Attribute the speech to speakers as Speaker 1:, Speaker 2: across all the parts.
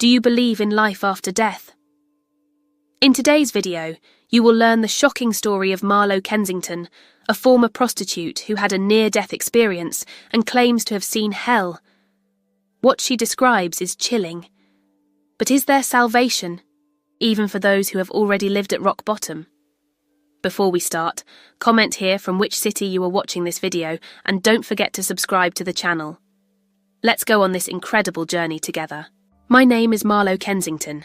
Speaker 1: Do you believe in life after death? In today's video, you will learn the shocking story of Marlo Kensington, a former prostitute who had a near-death experience and claims to have seen hell. What she describes is chilling. But is there salvation, even for those who have already lived at rock bottom? Before we start, comment here from which city you are watching this video and don't forget to subscribe to the channel. Let's go on this incredible journey together. My name is Marlo Kensington,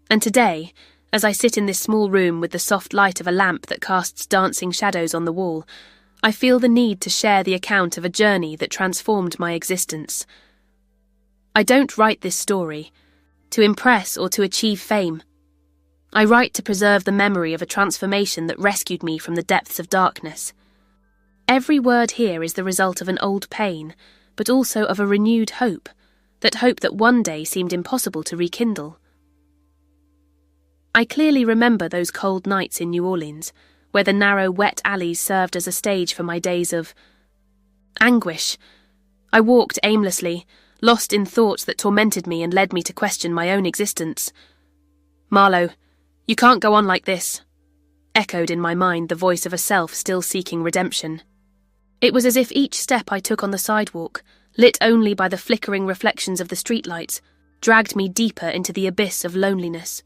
Speaker 1: and today, as I sit in this small room with the soft light of a lamp that casts dancing shadows on the wall, I feel the need to share the account of a journey that transformed my existence. I don't write this story to impress or to achieve fame. I write to preserve the memory of a transformation that rescued me from the depths of darkness. Every word here is the result of an old pain, but also of a renewed hope that one day seemed impossible to rekindle. I clearly remember those cold nights in New Orleans, where the narrow, wet alleys served as a stage for my days of anguish. I walked aimlessly, lost in thoughts that tormented me and led me to question my own existence. "Marlo, you can't go on like this," echoed in my mind the voice of a self still seeking redemption. It was as if each step I took on the sidewalk, lit only by the flickering reflections of the streetlights, dragged me deeper into the abyss of loneliness.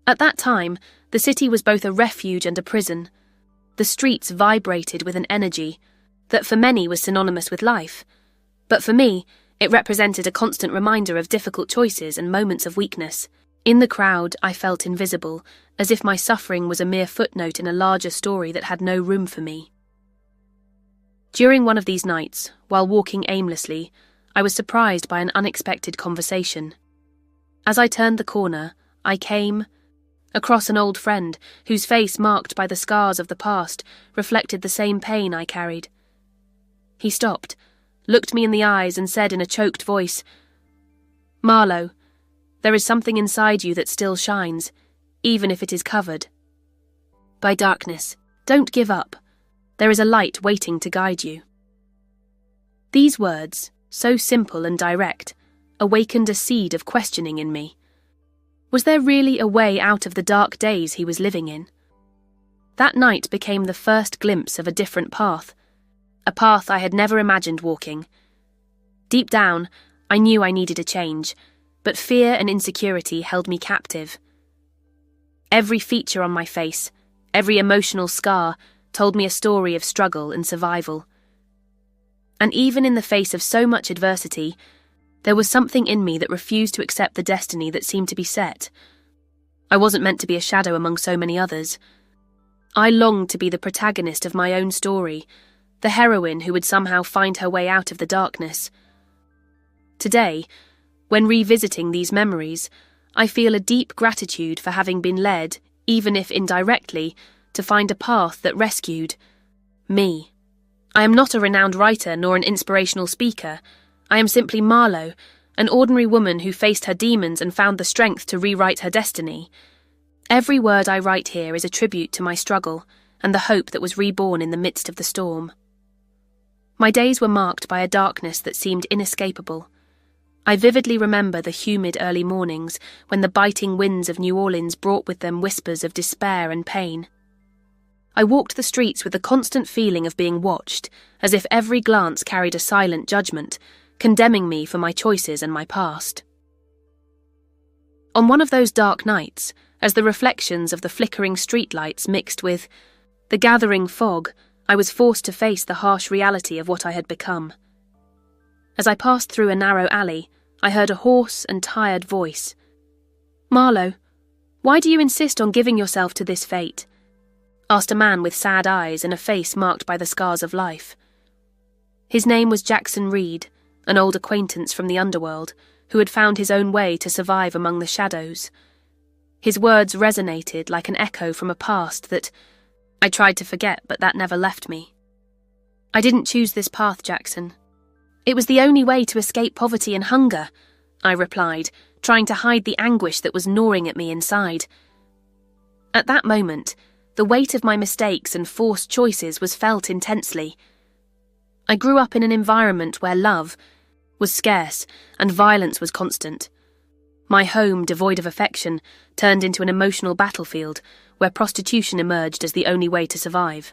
Speaker 1: At that time, the city was both a refuge and a prison. The streets vibrated with an energy that for many was synonymous with life, but for me, it represented a constant reminder of difficult choices and moments of weakness. In the crowd, I felt invisible, as if my suffering was a mere footnote in a larger story that had no room for me. During one of these nights, while walking aimlessly, I was surprised by an unexpected conversation. As I turned the corner, I came across an old friend whose face, marked by the scars of the past, reflected the same pain I carried. He stopped, looked me in the eyes and said in a choked voice, "Marlo, there is something inside you that still shines, even if it is covered by darkness. Don't give up. There is a light waiting to guide you." These words, so simple and direct, awakened a seed of questioning in me. Was there really a way out of the dark days he was living in? That night became the first glimpse of a different path, a path I had never imagined walking. Deep down, I knew I needed a change, but fear and insecurity held me captive. Every feature on my face, every emotional scar, told me a story of struggle and survival. And even in the face of so much adversity, there was something in me that refused to accept the destiny that seemed to be set. I wasn't meant to be a shadow among so many others. I longed to be the protagonist of my own story, the heroine who would somehow find her way out of the darkness. Today, when revisiting these memories, I feel a deep gratitude for having been led, even if indirectly, to find a path that rescued me. I am not a renowned writer nor an inspirational speaker. I am simply Marlo, an ordinary woman who faced her demons and found the strength to rewrite her destiny. Every word I write here is a tribute to my struggle and the hope that was reborn in the midst of the storm. My days were marked by a darkness that seemed inescapable. I vividly remember the humid early mornings when the biting winds of New Orleans brought with them whispers of despair and pain. I walked the streets with a constant feeling of being watched, as if every glance carried a silent judgment, condemning me for my choices and my past. On one of those dark nights, as the reflections of the flickering streetlights mixed with the gathering fog, I was forced to face the harsh reality of what I had become. As I passed through a narrow alley, I heard a hoarse and tired voice. "Marlo, why do you insist on giving yourself to this fate?" asked a man with sad eyes and a face marked by the scars of life. His name was Jackson Reed, an old acquaintance from the underworld, who had found his own way to survive among the shadows. His words resonated like an echo from a past that I tried to forget, but that never left me. "I didn't choose this path, Jackson. It was the only way to escape poverty and hunger," I replied, trying to hide the anguish that was gnawing at me inside. At that moment, the weight of my mistakes and forced choices was felt intensely. I grew up in an environment where love was scarce and violence was constant. My home, devoid of affection, turned into an emotional battlefield where prostitution emerged as the only way to survive.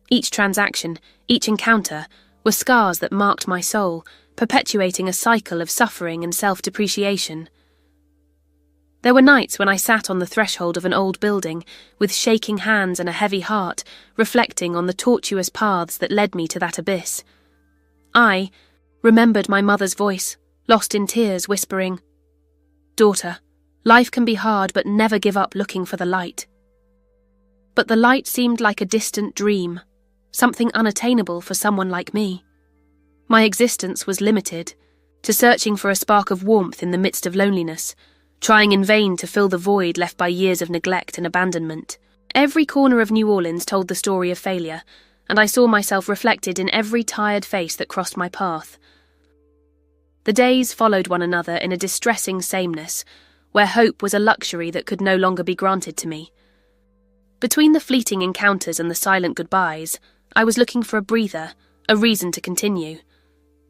Speaker 1: Each transaction, each encounter, were scars that marked my soul, perpetuating a cycle of suffering and self-depreciation. There were nights when I sat on the threshold of an old building, with shaking hands and a heavy heart, reflecting on the tortuous paths that led me to that abyss. I remembered my mother's voice, lost in tears, whispering, "Daughter, life can be hard, but never give up looking for the light." But the light seemed like a distant dream, something unattainable for someone like me. My existence was limited to searching for a spark of warmth in the midst of loneliness, trying in vain to fill the void left by years of neglect and abandonment. Every corner of New Orleans told the story of failure, and I saw myself reflected in every tired face that crossed my path. The days followed one another in a distressing sameness, where hope was a luxury that could no longer be granted to me. Between the fleeting encounters and the silent goodbyes, I was looking for a breather, a reason to continue.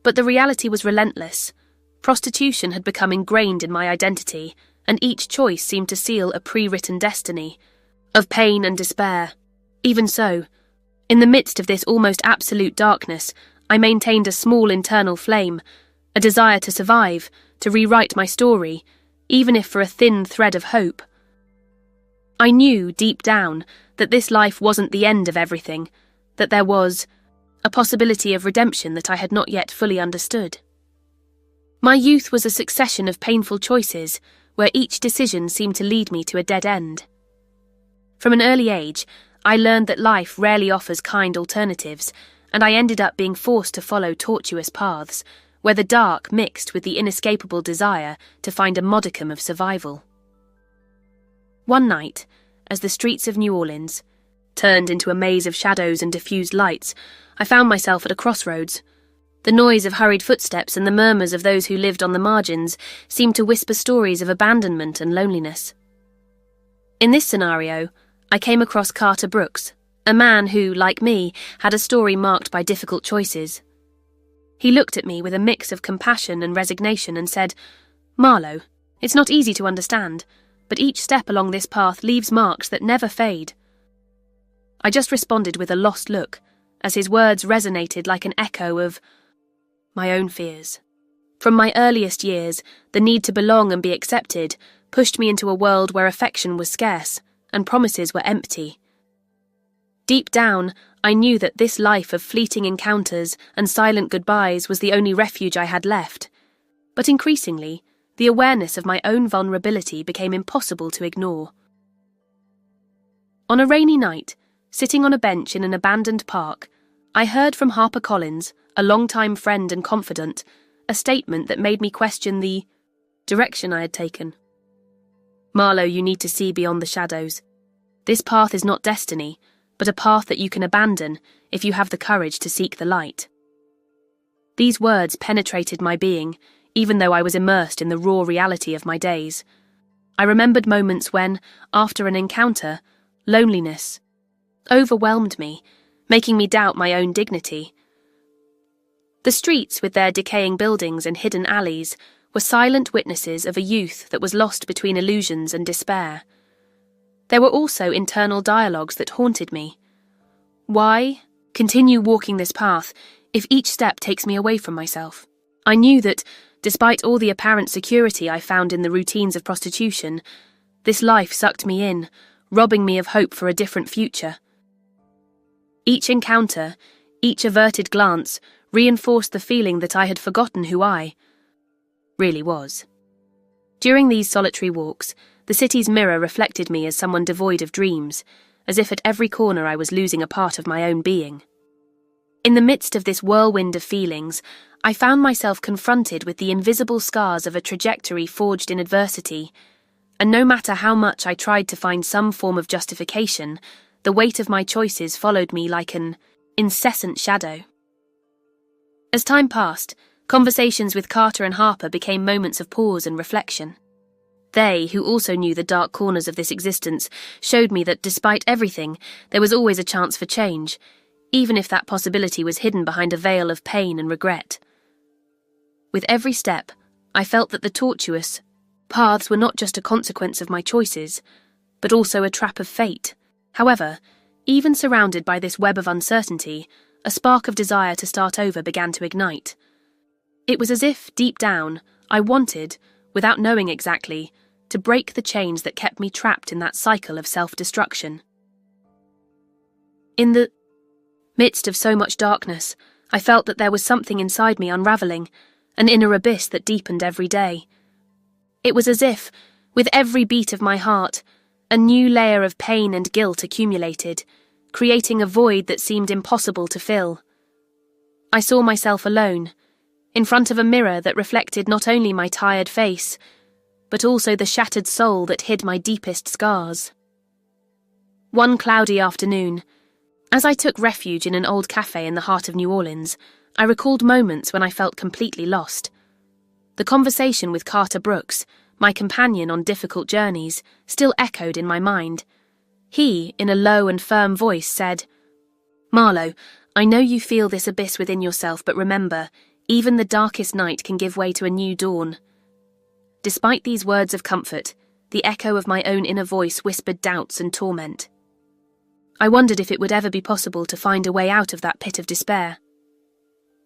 Speaker 1: But the reality was relentless. Prostitution had become ingrained in my identity, and each choice seemed to seal a pre-written destiny of pain and despair. Even so, in the midst of this almost absolute darkness, I maintained a small internal flame, a desire to survive, to rewrite my story, even if for a thin thread of hope. I knew, deep down, that this life wasn't the end of everything, that there was a possibility of redemption that I had not yet fully understood. My youth was a succession of painful choices, where each decision seemed to lead me to a dead end. From an early age, I learned that life rarely offers kind alternatives, and I ended up being forced to follow tortuous paths, where the dark mixed with the inescapable desire to find a modicum of survival. One night, as the streets of New Orleans turned into a maze of shadows and diffused lights, I found myself at a crossroads. The noise of hurried footsteps and the murmurs of those who lived on the margins seemed to whisper stories of abandonment and loneliness. In this scenario, I came across Carter Brooks, a man who, like me, had a story marked by difficult choices. He looked at me with a mix of compassion and resignation and said, "Marlowe, it's not easy to understand, but each step along this path leaves marks that never fade." I just responded with a lost look, as his words resonated like an echo of my own fears. From my earliest years, the need to belong and be accepted pushed me into a world where affection was scarce and promises were empty. Deep down, I knew that this life of fleeting encounters and silent goodbyes was the only refuge I had left. But increasingly, the awareness of my own vulnerability became impossible to ignore. On a rainy night, sitting on a bench in an abandoned park, I heard from HarperCollins, a longtime friend and confidant, a statement that made me question the direction I had taken. "Marlowe, you need to see beyond the shadows. This path is not destiny, but a path that you can abandon if you have the courage to seek the light." These words penetrated my being, even though I was immersed in the raw reality of my days. I remembered moments when, after an encounter, loneliness overwhelmed me, making me doubt my own dignity. The streets, with their decaying buildings and hidden alleys, were silent witnesses of a youth that was lost between illusions and despair. There were also internal dialogues that haunted me. Why continue walking this path if each step takes me away from myself? I knew that, despite all the apparent security I found in the routines of prostitution, this life sucked me in, robbing me of hope for a different future. Each encounter, each averted glance, reinforced the feeling that I had forgotten who I really was. During these solitary walks, the city's mirror reflected me as someone devoid of dreams, as if at every corner I was losing a part of my own being. In the midst of this whirlwind of feelings, I found myself confronted with the invisible scars of a trajectory forged in adversity, and no matter how much I tried to find some form of justification, the weight of my choices followed me like an incessant shadow. As time passed, conversations with Carter and Harper became moments of pause and reflection. They, who also knew the dark corners of this existence, showed me that despite everything, there was always a chance for change, even if that possibility was hidden behind a veil of pain and regret. With every step, I felt that the tortuous, Paths were not just a consequence of my choices, but also a trap of fate. However, even surrounded by this web of uncertainty, a spark of desire to start over began to ignite. It was as if, deep down, I wanted, without knowing exactly, to break the chains that kept me trapped in that cycle of self-destruction. In the midst of so much darkness, I felt that there was something inside me unravelling, an inner abyss that deepened every day. It was as if, with every beat of my heart, a new layer of pain and guilt accumulated, creating a void that seemed impossible to fill. I saw myself alone, in front of a mirror that reflected not only my tired face, but also the shattered soul that hid my deepest scars. One cloudy afternoon, as I took refuge in an old cafe in the heart of New Orleans, I recalled moments when I felt completely lost. The conversation with Carter Brooks, my companion on difficult journeys, still echoed in my mind. He, in a low and firm voice, said, "Marlowe, I know you feel this abyss within yourself, but remember, even the darkest night can give way to a new dawn." Despite these words of comfort, the echo of my own inner voice whispered doubts and torment. I wondered if it would ever be possible to find a way out of that pit of despair.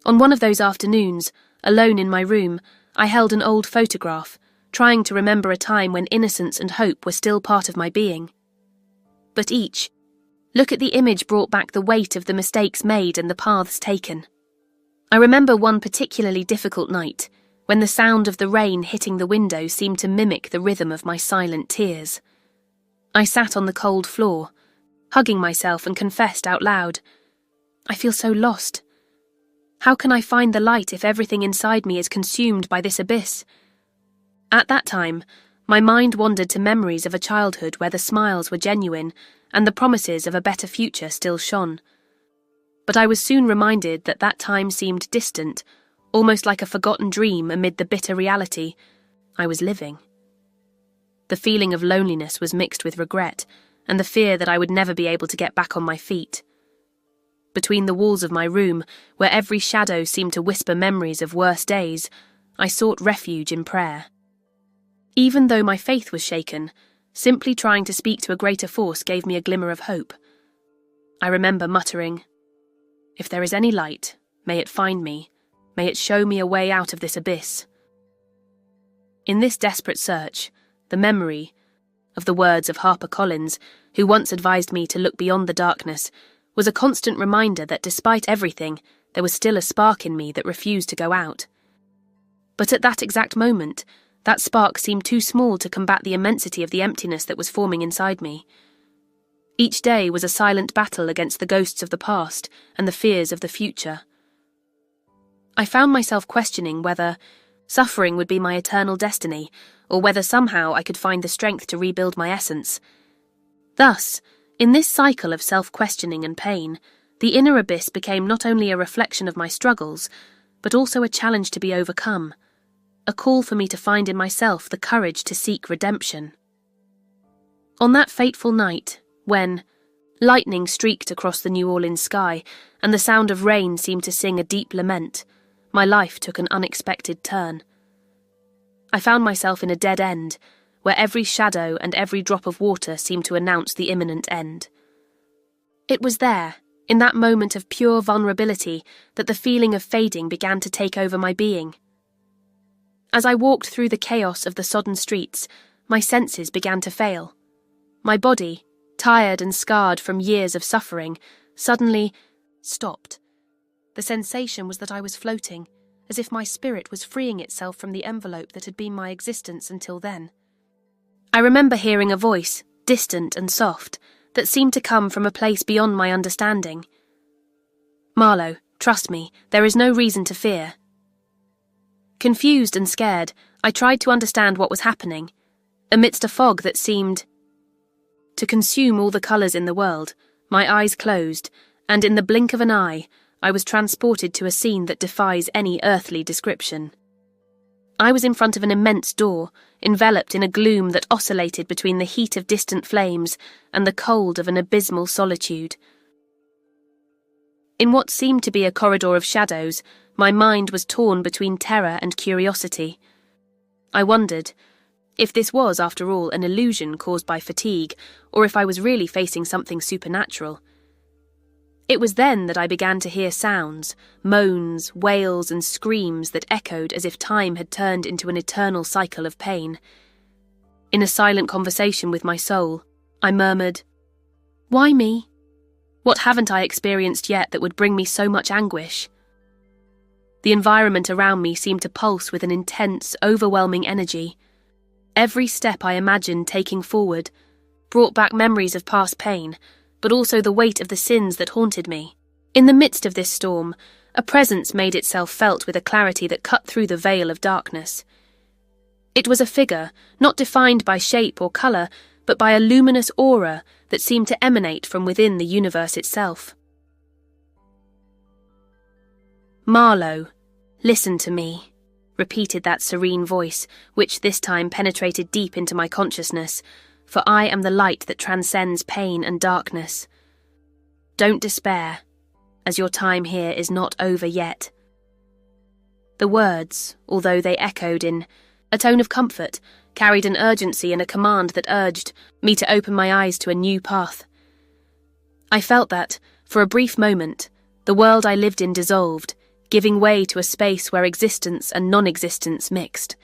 Speaker 1: On one of those afternoons, alone in my room, I held an old photograph, trying to remember a time when innocence and hope were still part of my being. But each look at the image brought back the weight of the mistakes made and the paths taken. I remember one particularly difficult night, when the sound of the rain hitting the window seemed to mimic the rhythm of my silent tears. I sat on the cold floor, hugging myself, and confessed out loud, "I feel so lost. How can I find the light if everything inside me is consumed by this abyss?" At that time, my mind wandered to memories of a childhood where the smiles were genuine and the promises of a better future still shone. But I was soon reminded that that time seemed distant, almost like a forgotten dream amid the bitter reality I was living. The feeling of loneliness was mixed with regret, and the fear that I would never be able to get back on my feet. Between the walls of my room, where every shadow seemed to whisper memories of worse days, I sought refuge in prayer. Even though my faith was shaken, simply trying to speak to a greater force gave me a glimmer of hope. I remember muttering, "If there is any light, may it find me, may it show me a way out of this abyss." In this desperate search, the memory of the words of HarperCollins, who once advised me to look beyond the darkness, was a constant reminder that despite everything, there was still a spark in me that refused to go out. But at that exact moment, that spark seemed too small to combat the immensity of the emptiness that was forming inside me. Each day was a silent battle against the ghosts of the past and the fears of the future. I found myself questioning whether suffering would be my eternal destiny, or whether somehow I could find the strength to rebuild my essence. Thus, in this cycle of self-questioning and pain, the inner abyss became not only a reflection of my struggles, but also a challenge to be overcome, a call for me to find in myself the courage to seek redemption. On that fateful night, when lightning streaked across the New Orleans sky and the sound of rain seemed to sing a deep lament, my life took an unexpected turn. I found myself in a dead end, where every shadow and every drop of water seemed to announce the imminent end. It was there, in that moment of pure vulnerability, that the feeling of fading began to take over my being. As I walked through the chaos of the sodden streets, my senses began to fail. My body, tired and scarred from years of suffering, suddenly stopped. The sensation was that I was floating, as if my spirit was freeing itself from the envelope that had been my existence until then. I remember hearing a voice, distant and soft, that seemed to come from a place beyond my understanding. "Marlowe, trust me, there is no reason to fear." Confused and scared, I tried to understand what was happening. Amidst a fog that seemed to consume all the colours in the world, my eyes closed, and in the blink of an eye, I was transported to a scene that defies any earthly description. I was in front of an immense door, enveloped in a gloom that oscillated between the heat of distant flames and the cold of an abysmal solitude. In what seemed to be a corridor of shadows, my mind was torn between terror and curiosity. I wondered, if this was, after all, an illusion caused by fatigue, or if I was really facing something supernatural. It was then that I began to hear sounds, moans, wails, and screams that echoed as if time had turned into an eternal cycle of pain. In a silent conversation with my soul, I murmured, "Why me? What haven't I experienced yet that would bring me so much anguish?" The environment around me seemed to pulse with an intense, overwhelming energy. Every step I imagined taking forward brought back memories of past pain, but also the weight of the sins that haunted me. In the midst of this storm, a presence made itself felt with a clarity that cut through the veil of darkness. It was a figure, not defined by shape or colour, but by a luminous aura that seemed to emanate from within the universe itself. "Marlowe, listen to me," repeated that serene voice, which this time penetrated deep into my consciousness, "for I am the light that transcends pain and darkness. Don't despair, as your time here is not over yet." The words, although they echoed in a tone of comfort, carried an urgency and a command that urged me to open my eyes to a new path. I felt that, for a brief moment, the world I lived in dissolved, giving way to a space where existence and non-existence mixed.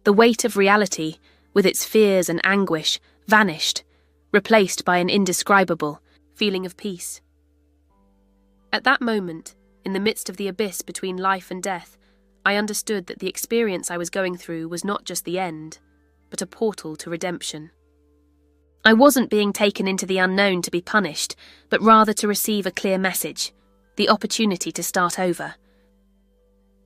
Speaker 1: The weight of reality, with its fears and anguish, vanished, replaced by an indescribable feeling of peace. At that moment, in the midst of the abyss between life and death, I understood that the experience I was going through was not just the end, but a portal to redemption. I wasn't being taken into the unknown to be punished, but rather to receive a clear message, the opportunity to start over.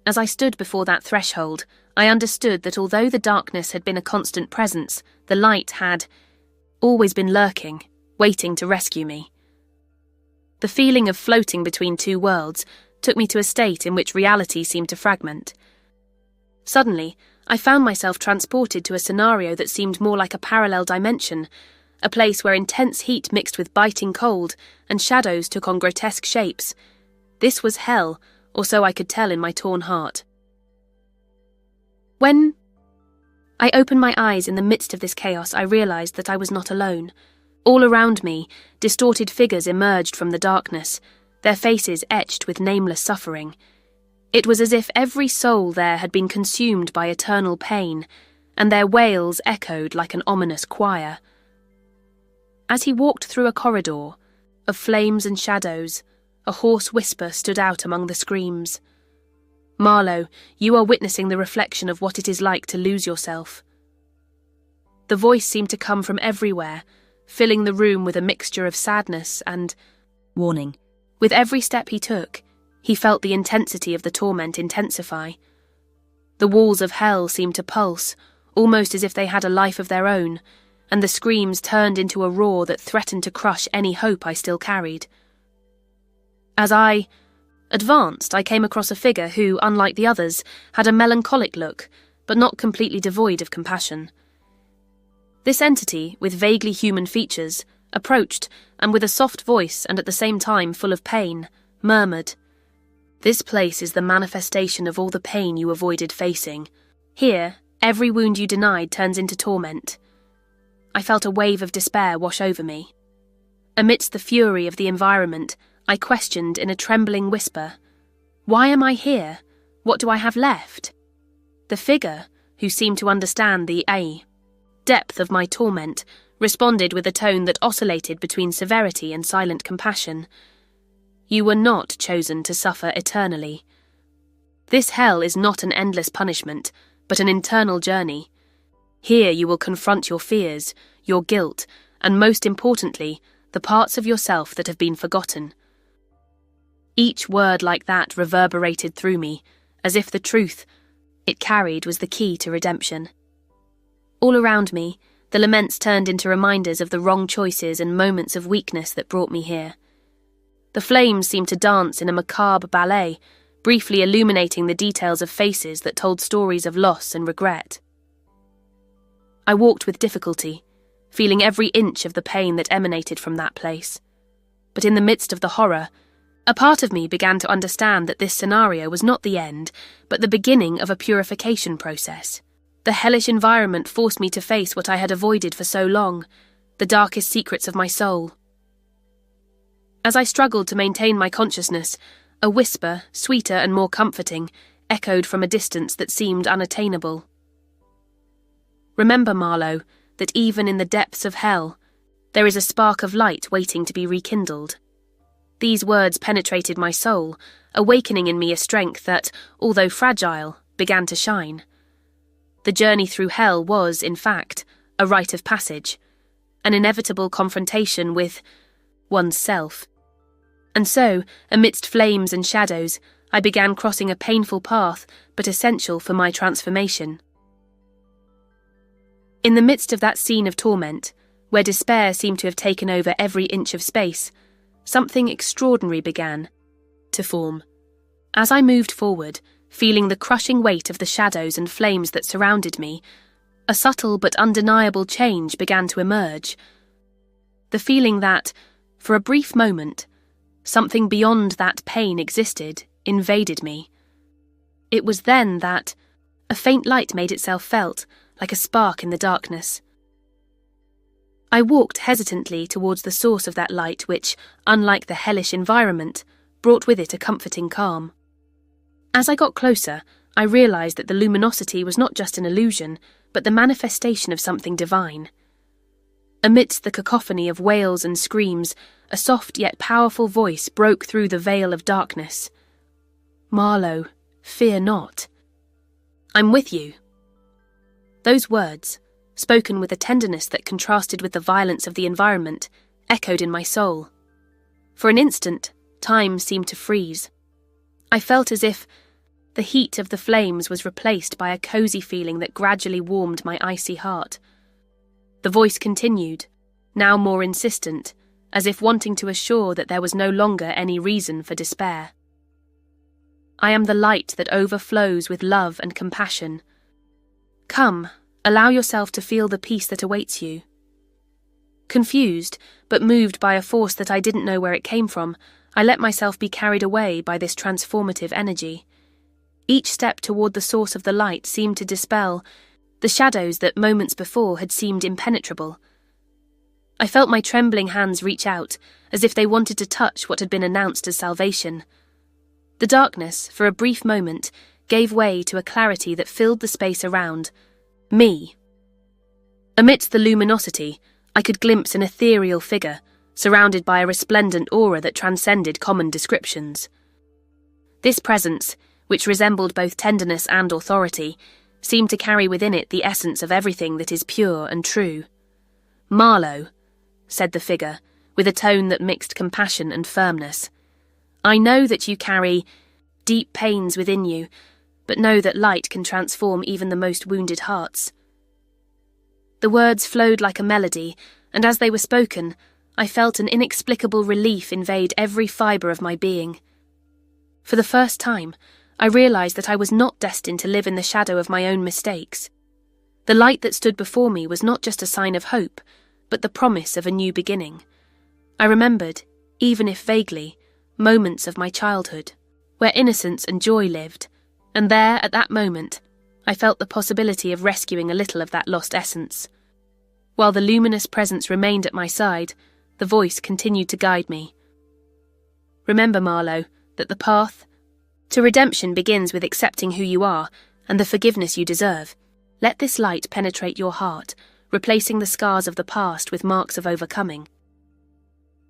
Speaker 1: As I stood before that threshold, I understood that although the darkness had been a constant presence, the light had always been lurking, waiting to rescue me. The feeling of floating between two worlds took me to a state in which reality seemed to fragment. Suddenly, I found myself transported to a scenario that seemed more like a parallel dimension, a place where intense heat mixed with biting cold and shadows took on grotesque shapes. This was hell, or so I could tell in my torn heart. When I opened my eyes in the midst of this chaos, I realized that I was not alone. All around me, distorted figures emerged from the darkness, their faces etched with nameless suffering. It was as if every soul there had been consumed by eternal pain, and their wails echoed like an ominous choir. As he walked through a corridor of flames and shadows, a hoarse whisper stood out among the screams. "Marlowe, you are witnessing the reflection of what it is like to lose yourself." The voice seemed to come from everywhere, filling the room with a mixture of sadness and warning. With every step he took, he felt the intensity of the torment intensify. The walls of hell seemed to pulse, almost as if they had a life of their own, and the screams turned into a roar that threatened to crush any hope I still carried. As I advanced, I came across a figure who, unlike the others, had a melancholic look, but not completely devoid of compassion. This entity, with vaguely human features, approached, and with a soft voice and at the same time full of pain, murmured, "This place is the manifestation of all the pain you avoided facing. Here, every wound you denied turns into torment." I felt a wave of despair wash over me. Amidst the fury of the environment, I questioned in a trembling whisper, "Why am I here? What do I have left?" The figure, who seemed to understand the depth of my torment, responded with a tone that oscillated between severity and silent compassion. "You were not chosen to suffer eternally. This hell is not an endless punishment, but an internal journey. Here you will confront your fears, your guilt, and most importantly, the parts of yourself that have been forgotten." Each word like that reverberated through me, as if the truth it carried was the key to redemption. All around me, the laments turned into reminders of the wrong choices and moments of weakness that brought me here. The flames seemed to dance in a macabre ballet, briefly illuminating the details of faces that told stories of loss and regret. I walked with difficulty, feeling every inch of the pain that emanated from that place. But in the midst of the horror, a part of me began to understand that this scenario was not the end, but the beginning of a purification process. The hellish environment forced me to face what I had avoided for so long, the darkest secrets of my soul. As I struggled to maintain my consciousness, a whisper, sweeter and more comforting, echoed from a distance that seemed unattainable. Remember, Marlowe, that even in the depths of hell, there is a spark of light waiting to be rekindled. These words penetrated my soul, awakening in me a strength that, although fragile, began to shine. The journey through hell was, in fact, a rite of passage, an inevitable confrontation with oneself. And so, amidst flames and shadows, I began crossing a painful path, but essential for my transformation. In the midst of that scene of torment, where despair seemed to have taken over every inch of space, something extraordinary began to form. As I moved forward, feeling the crushing weight of the shadows and flames that surrounded me, a subtle but undeniable change began to emerge. The feeling that, for a brief moment, something beyond that pain existed invaded me. It was then that a faint light made itself felt, like a spark in the darkness. I walked hesitantly towards the source of that light which, unlike the hellish environment, brought with it a comforting calm. As I got closer, I realized that the luminosity was not just an illusion, but the manifestation of something divine. Amidst the cacophony of wails and screams, a soft yet powerful voice broke through the veil of darkness. "Marlowe, fear not. I'm with you." Those words, spoken with a tenderness that contrasted with the violence of the environment, echoed in my soul. For an instant, time seemed to freeze. I felt as if the heat of the flames was replaced by a cozy feeling that gradually warmed my icy heart. The voice continued, now more insistent, as if wanting to assure that there was no longer any reason for despair. "I am the light that overflows with love and compassion. Come, allow yourself to feel the peace that awaits you." Confused, but moved by a force that I didn't know where it came from, I let myself be carried away by this transformative energy. Each step toward the source of the light seemed to dispel the shadows that moments before had seemed impenetrable. I felt my trembling hands reach out, as if they wanted to touch what had been announced as salvation. The darkness, for a brief moment, gave way to a clarity that filled the space around me. Amidst the luminosity, I could glimpse an ethereal figure, surrounded by a resplendent aura that transcended common descriptions. This presence, which resembled both tenderness and authority, seemed to carry within it the essence of everything that is pure and true. "Marlowe," said the figure, with a tone that mixed compassion and firmness, "I know that you carry deep pains within you, but know that light can transform even the most wounded hearts." The words flowed like a melody, and as they were spoken, I felt an inexplicable relief invade every fibre of my being. For the first time, I realized that I was not destined to live in the shadow of my own mistakes. The light that stood before me was not just a sign of hope, but the promise of a new beginning. I remembered, even if vaguely, moments of my childhood, where innocence and joy lived, and there, at that moment, I felt the possibility of rescuing a little of that lost essence. While the luminous presence remained at my side, the voice continued to guide me. "Remember, Marlowe, that the path to redemption begins with accepting who you are and the forgiveness you deserve. Let this light penetrate your heart, replacing the scars of the past with marks of overcoming."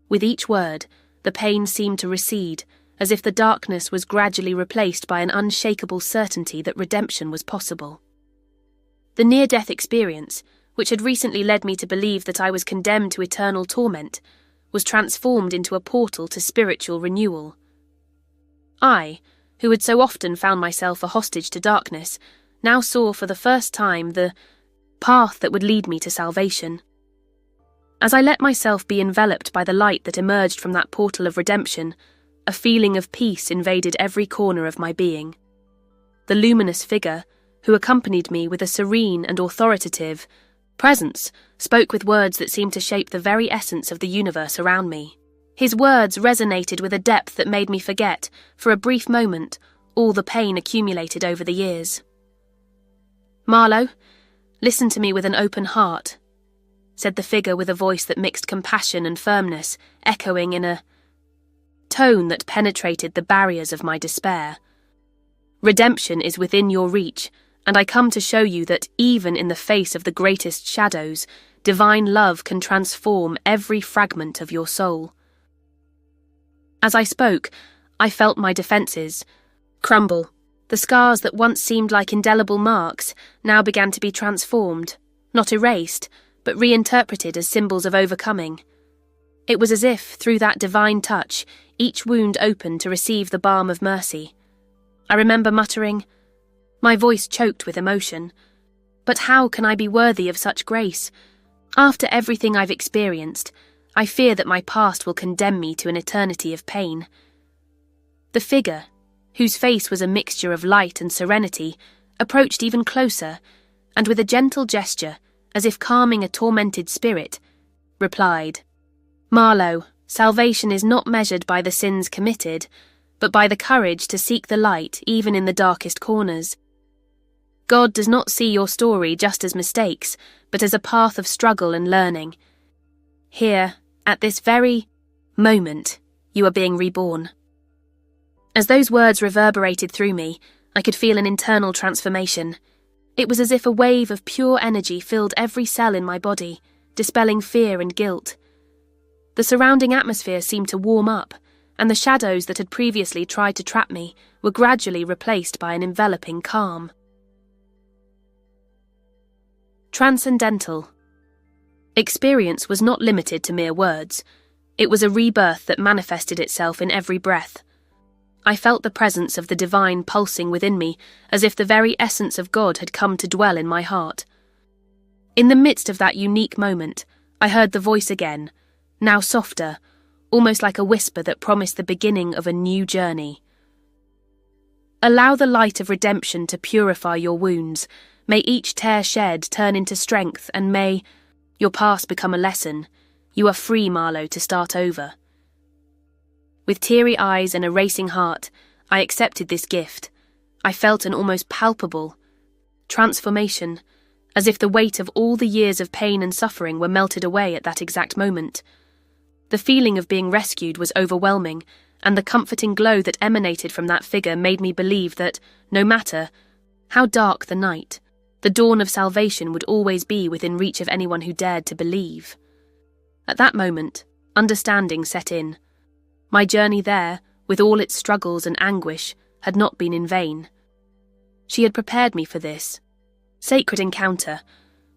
Speaker 1: With each word, the pain seemed to recede, as if the darkness was gradually replaced by an unshakable certainty that redemption was possible. The near-death experience, which had recently led me to believe that I was condemned to eternal torment, was transformed into a portal to spiritual renewal. I, who had so often found myself a hostage to darkness, now saw for the first time the path that would lead me to salvation. As I let myself be enveloped by the light that emerged from that portal of redemption, a feeling of peace invaded every corner of my being. The luminous figure, who accompanied me with a serene and authoritative presence, spoke with words that seemed to shape the very essence of the universe around me. His words resonated with a depth that made me forget, for a brief moment, all the pain accumulated over the years. "Marlowe, listen to me with an open heart," said the figure with a voice that mixed compassion and firmness, echoing in a tone that penetrated the barriers of my despair. "Redemption is within your reach, and I come to show you that even in the face of the greatest shadows, divine love can transform every fragment of your soul." As I spoke, I felt my defences crumble. The scars that once seemed like indelible marks now began to be transformed, not erased, but reinterpreted as symbols of overcoming. It was as if, through that divine touch, each wound opened to receive the balm of mercy. I remember muttering, my voice choked with emotion, "But how can I be worthy of such grace? After everything I've experienced, I fear that my past will condemn me to an eternity of pain." The figure, whose face was a mixture of light and serenity, approached even closer, and with a gentle gesture, as if calming a tormented spirit, replied, "Marlowe, salvation is not measured by the sins committed, but by the courage to seek the light even in the darkest corners. God does not see your story just as mistakes, but as a path of struggle and learning. Here, at this very moment, you are being reborn." As those words reverberated through me, I could feel an internal transformation. It was as if a wave of pure energy filled every cell in my body, dispelling fear and guilt. The surrounding atmosphere seemed to warm up, and the shadows that had previously tried to trap me were gradually replaced by an enveloping calm. Transcendental. Experience was not limited to mere words. It was a rebirth that manifested itself in every breath. I felt the presence of the divine pulsing within me, as if the very essence of God had come to dwell in my heart. In the midst of that unique moment, I heard the voice again, now softer, almost like a whisper that promised the beginning of a new journey. "Allow the light of redemption to purify your wounds. May each tear shed turn into strength, and may your past become a lesson. You are free, Marlowe, to start over." With teary eyes and a racing heart, I accepted this gift. I felt an almost palpable transformation, as if the weight of all the years of pain and suffering were melted away at that exact moment. The feeling of being rescued was overwhelming, and the comforting glow that emanated from that figure made me believe that, no matter how dark the night, the dawn of salvation would always be within reach of anyone who dared to believe. At that moment, understanding set in. My journey there, with all its struggles and anguish, had not been in vain. She had prepared me for this sacred encounter,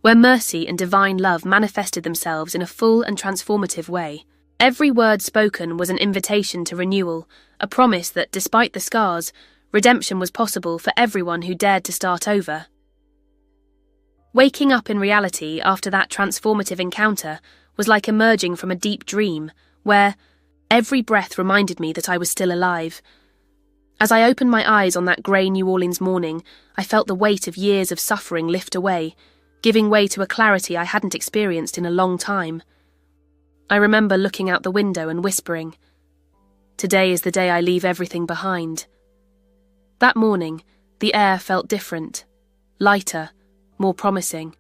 Speaker 1: where mercy and divine love manifested themselves in a full and transformative way. Every word spoken was an invitation to renewal, a promise that, despite the scars, redemption was possible for everyone who dared to start over. Waking up in reality after that transformative encounter was like emerging from a deep dream, where every breath reminded me that I was still alive. As I opened my eyes on that grey New Orleans morning, I felt the weight of years of suffering lift away, giving way to a clarity I hadn't experienced in a long time. I remember looking out the window and whispering, "Today is the day I leave everything behind." That morning, the air felt different, lighter, more promising.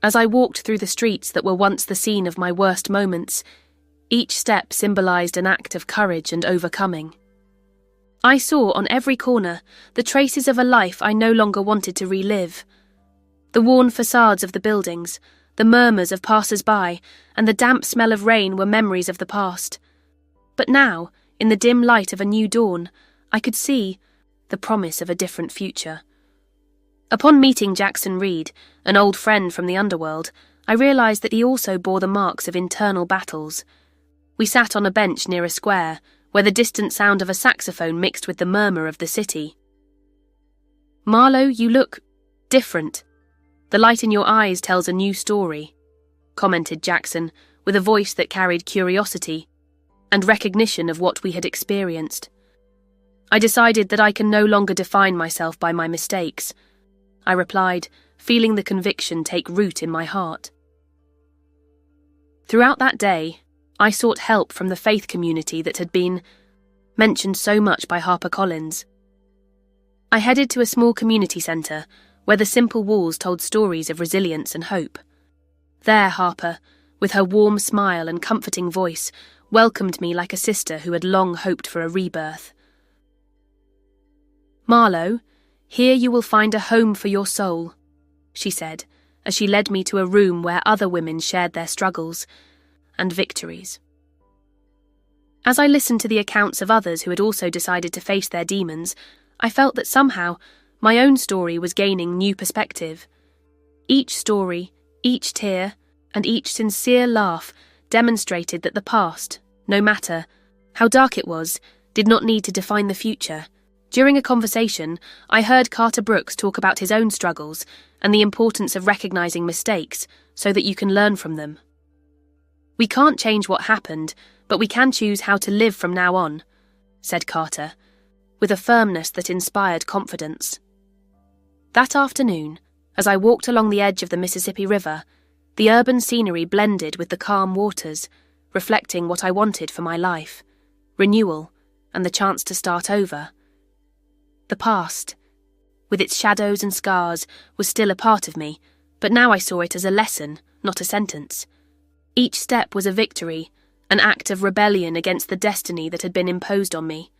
Speaker 1: As I walked through the streets that were once the scene of my worst moments, each step symbolized an act of courage and overcoming. I saw on every corner the traces of a life I no longer wanted to relive. The worn facades of the buildings, the murmurs of passers-by, and the damp smell of rain were memories of the past. But now, in the dim light of a new dawn, I could see the promise of a different future. Upon meeting Jackson Reed, an old friend from the underworld, I realized that he also bore the marks of internal battles. We sat on a bench near a square, where the distant sound of a saxophone mixed with the murmur of the city. "Marlowe, you look different. The light in your eyes tells a new story," commented Jackson, with a voice that carried curiosity and recognition of what we had experienced. "I decided that I can no longer define myself by my mistakes," I replied, feeling the conviction take root in my heart. Throughout that day, I sought help from the faith community that had been mentioned so much by HarperCollins. I headed to a small community centre, where the simple walls told stories of resilience and hope. There Harper, with her warm smile and comforting voice, welcomed me like a sister who had long hoped for a rebirth. "Marlowe, here you will find a home for your soul," she said, as she led me to a room where other women shared their struggles and victories. As I listened to the accounts of others who had also decided to face their demons, I felt that somehow my own story was gaining new perspective. Each story, each tear, and each sincere laugh demonstrated that the past, no matter how dark it was, did not need to define the future. During a conversation, I heard Carter Brooks talk about his own struggles and the importance of recognizing mistakes so that you can learn from them. "We can't change what happened, but we can choose how to live from now on," said Carter, with a firmness that inspired confidence. That afternoon, as I walked along the edge of the Mississippi River, the urban scenery blended with the calm waters, reflecting what I wanted for my life: renewal and the chance to start over. The past, with its shadows and scars, was still a part of me, but now I saw it as a lesson, not a sentence. Each step was a victory, an act of rebellion against the destiny that had been imposed on me.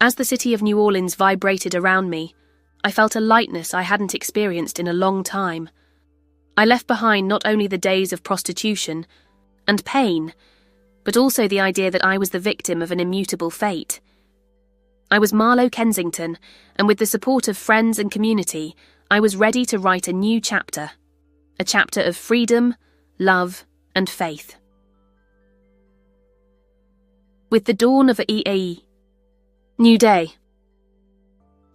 Speaker 1: As the city of New Orleans vibrated around me, I felt a lightness I hadn't experienced in a long time. I left behind not only the days of prostitution and pain, but also the idea that I was the victim of an immutable fate. I was Marlowe Kensington, and with the support of friends and community, I was ready to write a new chapter. A chapter of freedom, love, and faith. With the dawn of a new day,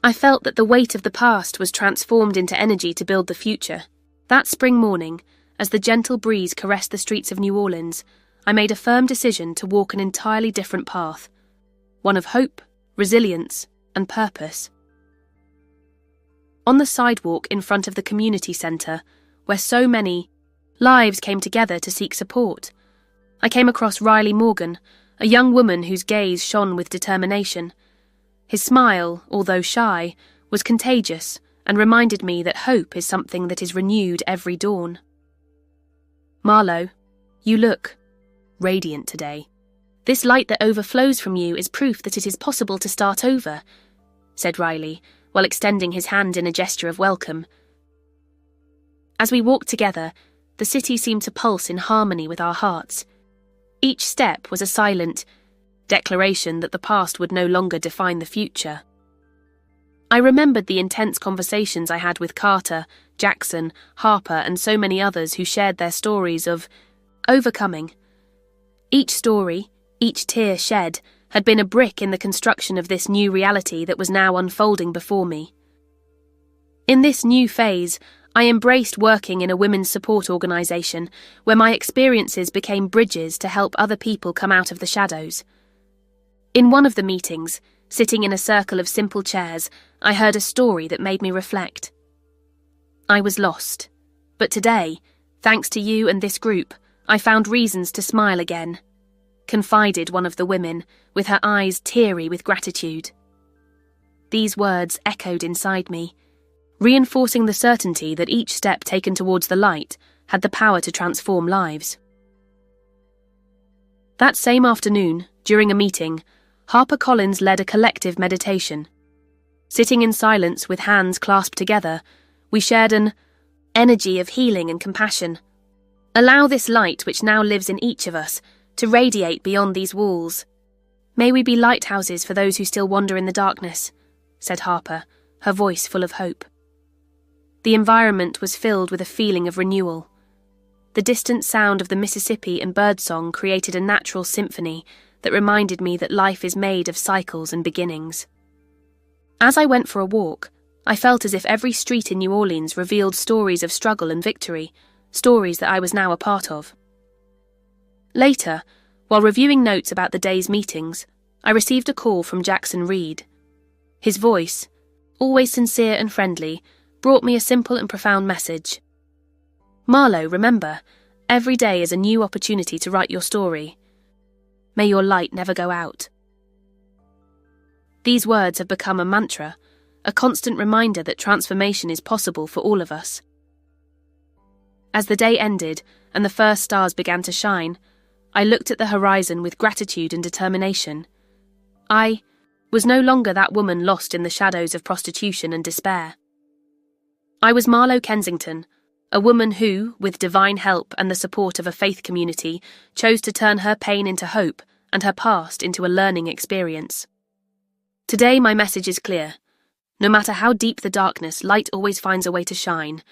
Speaker 1: I felt that the weight of the past was transformed into energy to build the future. That spring morning, as the gentle breeze caressed the streets of New Orleans, I made a firm decision to walk an entirely different path, one of hope, resilience, and purpose. On the sidewalk in front of the community centre, where so many lives came together to seek support, I came across Riley Morgan, a young woman whose gaze shone with determination. His smile, although shy, was contagious and reminded me that hope is something that is renewed every dawn. "Marlowe, you look radiant today. This light that overflows from you is proof that it is possible to start over," said Riley, while extending his hand in a gesture of welcome. As we walked together, the city seemed to pulse in harmony with our hearts. Each step was a silent declaration that the past would no longer define the future. I remembered the intense conversations I had with Carter, Jackson, Harper, and so many others who shared their stories of overcoming. Each story, each tear shed, had been a brick in the construction of this new reality that was now unfolding before me. In this new phase, I embraced working in a women's support organisation where my experiences became bridges to help other people come out of the shadows. In one of the meetings, sitting in a circle of simple chairs, I heard a story that made me reflect. I was lost, but today, thanks to you and this group, I found reasons to smile again, confided one of the women, with her eyes teary with gratitude. These words echoed inside me, reinforcing the certainty that each step taken towards the light had the power to transform lives. That same afternoon, during a meeting, HarperCollins led a collective meditation. Sitting in silence with hands clasped together, we shared an energy of healing and compassion. Allow this light which now lives in each of us to radiate beyond these walls. May we be lighthouses for those who still wander in the darkness, said Harper, her voice full of hope. The environment was filled with a feeling of renewal. The distant sound of the Mississippi and birdsong created a natural symphony that reminded me that life is made of cycles and beginnings. As I went for a walk, I felt as if every street in New Orleans revealed stories of struggle and victory, stories that I was now a part of. Later, while reviewing notes about the day's meetings, I received a call from Jackson Reed. His voice, always sincere and friendly, brought me a simple and profound message. Marlowe, remember, every day is a new opportunity to write your story. May your light never go out. These words have become a mantra, a constant reminder that transformation is possible for all of us. As the day ended and the first stars began to shine, I looked at the horizon with gratitude and determination. I was no longer that woman lost in the shadows of prostitution and despair. I was Marlo Kensington, a woman who, with divine help and the support of a faith community, chose to turn her pain into hope and her past into a learning experience. Today my message is clear. No matter how deep the darkness, light always finds a way to shine.